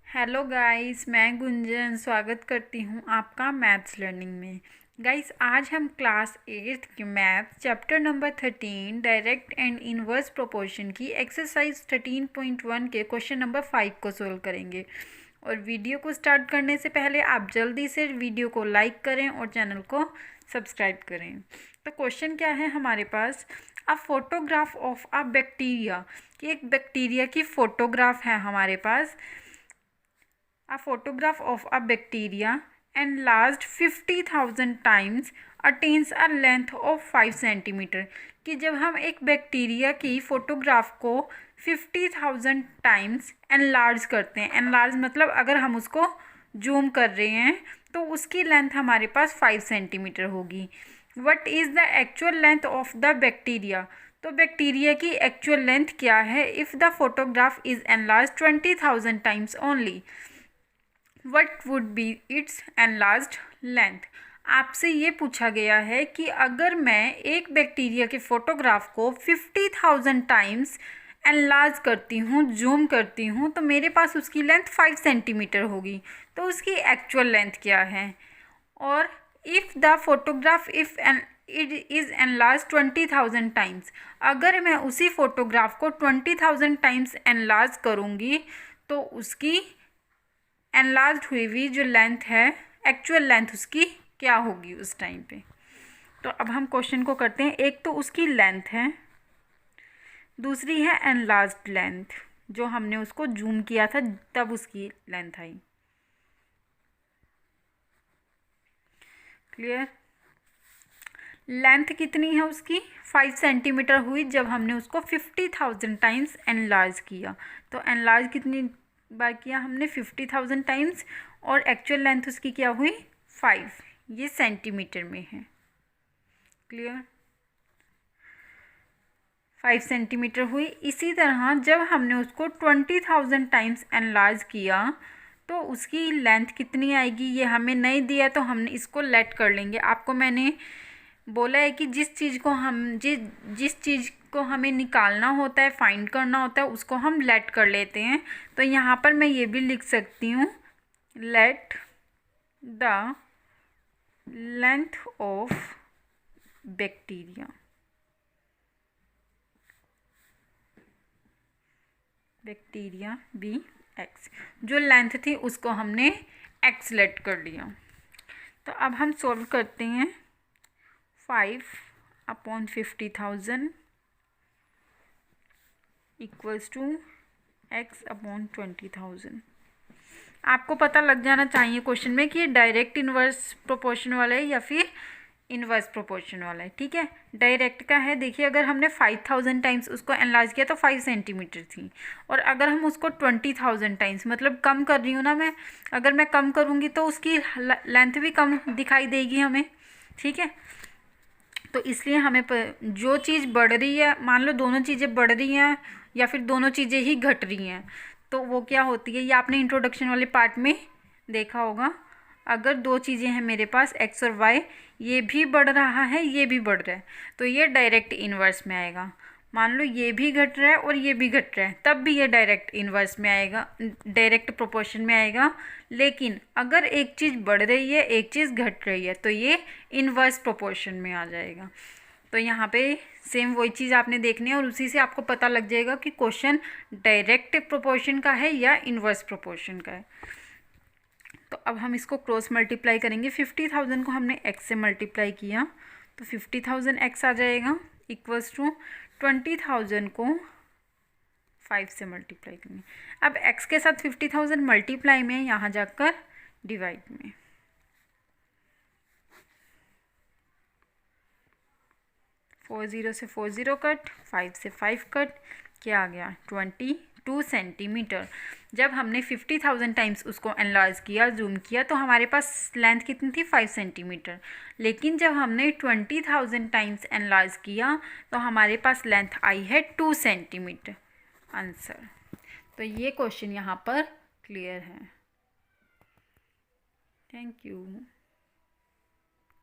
Hello guys, मैं गुंजन स्वागत करती हूँ आपका मैथ्स लर्निंग में। गाइस, आज हम क्लास 8 के math chapter number 13 direct and inverse proportion की एक्सरसाइज 13.1 के क्वेश्चन नंबर 5 को सोल्व करेंगे। और वीडियो को स्टार्ट करने से पहले आप जल्दी से वीडियो को लाइक करें और चैनल को सब्सक्राइब करें। तो क्वेश्चन क्या है हमारे पास, a photograph of a bacteria, कि एक बैक्टीरिया की फोटोग्राफ है हमारे पास। A photograph of a bacteria enlarged 50,000 times attains a length of 5 centimeter। कि जब हम एक बैक्टीरिया की फ़ोटोग्राफ को 50,000 टाइम्स एनलार्ज करते हैं, एनलार्ज मतलब अगर हम उसको जूम कर रहे हैं तो उसकी लेंथ हमारे पास 5 सेंटीमीटर होगी। What is the actual length of the bacteria, तो बैक्टीरिया की एक्चुअल लेंथ क्या है if the photograph is enlarge 20,000 times only. What would be it's enlarged length. आपसे ये पूछा गया है कि अगर मैं एक बैक्टीरिया के फोटोग्राफ को 50,000 टाइम्स एनलार्ज करती हूँ, जूम करती हूँ, तो मेरे पास उसकी लेंथ 5 सेंटीमीटर होगी। तो उसकी एक्चुअल लेंथ क्या है। और if the photograph it is enlarge 20,000 times, अगर मैं उसी फोटोग्राफ को 20,000 टाइम्स एनलार्ज करूँगी तो उसकी एनलार्ज हुई हुई जो लेंथ है, एक्चुअल लेंथ उसकी क्या होगी उस टाइम पे। तो अब हम क्वेश्चन को करते हैं। एक तो उसकी लेंथ है, दूसरी है एनलार्ज्ड लेंथ, जो हमने उसको जूम किया था तब उसकी लेंथ आई। क्लियर। लेंथ कितनी है उसकी 5 सेंटीमीटर हुई जब हमने उसको 50,000 टाइम्स एनलार्ज किया। तो एनलार्ज कितनी बार किया हमने 50,000 टाइम्स, और एक्चुअल लेंथ उसकी क्या हुई 5, ये सेंटीमीटर में है। क्लियर। 5 सेंटीमीटर हुई। इसी तरह जब हमने उसको 20,000 टाइम्स एनलार्ज किया तो उसकी लेंथ कितनी आएगी, ये हमें नहीं दिया तो हमने इसको लेट कर लेंगे। आपको मैंने बोला है कि जिस चीज़ को हमें निकालना होता है, फाइंड करना होता है, उसको हम लेट कर लेते हैं। तो यहाँ पर मैं ये भी लिख सकती हूँ, let the length of bacteria B X. जो लेंथ थी उसको हमने एक्स लेट कर लिया। तो अब हम सॉल्व करते हैं। 5/50,000 इक्वल्स टू x/20,000। आपको पता लग जाना चाहिए क्वेश्चन में कि ये डायरेक्ट इन्वर्स प्रोपोर्शन वाला है या फिर इन्वर्स प्रोपोर्शन वाला है। ठीक है, डायरेक्ट का है। देखिए, अगर हमने 5,000 टाइम्स उसको एनलार्ज किया तो 5 सेंटीमीटर थी, और अगर हम उसको 20,000 टाइम्स, मतलब कम कर रही हूँ ना मैं, अगर मैं कम करूँगी तो उसकी लेंथ भी कम दिखाई देगी हमें। ठीक है, तो इसलिए हमें जो चीज़ बढ़ रही है, मान लो दोनों चीज़ें बढ़ रही हैं या फिर दोनों चीज़ें ही घट रही हैं, तो वो क्या होती है, ये आपने इंट्रोडक्शन वाले पार्ट में देखा होगा। अगर दो चीज़ें हैं मेरे पास x और y, ये भी बढ़ रहा है, ये भी बढ़ रहा है, तो ये डायरेक्ट इन्वर्स में आएगा। मान लो ये भी घट रहा है और ये भी घट रहा है, तब भी ये डायरेक्ट इन्वर्स में आएगा, डायरेक्ट प्रोपोर्शन में आएगा। लेकिन अगर एक चीज़ बढ़ रही है, एक चीज़ घट रही है, तो ये इन्वर्स प्रोपोर्शन में आ जाएगा। तो यहाँ पे सेम वही चीज़ आपने देखनी है, और उसी से आपको पता लग जाएगा कि क्वेश्चन डायरेक्ट प्रोपोर्शन का है या इन्वर्स प्रोपोर्शन का है। तो अब हम इसको क्रॉस मल्टीप्लाई करेंगे। 50,000 को हमने x से मल्टीप्लाई किया तो 50,000 x आ जाएगा, इक्वल्स टू 20,000 को 5 से मल्टीप्लाई करेंगे। अब x के साथ 50,000 मल्टीप्लाई में, यहाँ जाकर डिवाइड में। फोर जीरो से 4 0 कट, 5 से 5 कट, क्या आ गया 22 सेंटीमीटर। जब हमने 50,000 टाइम्स उसको एनलार्ज किया, जूम किया, तो हमारे पास लेंथ कितनी थी 5 सेंटीमीटर। लेकिन जब हमने 20,000 टाइम्स एनलार्ज किया तो हमारे पास लेंथ आई है 2 सेंटीमीटर। आंसर। तो ये क्वेश्चन यहाँ पर क्लियर है। Thank you.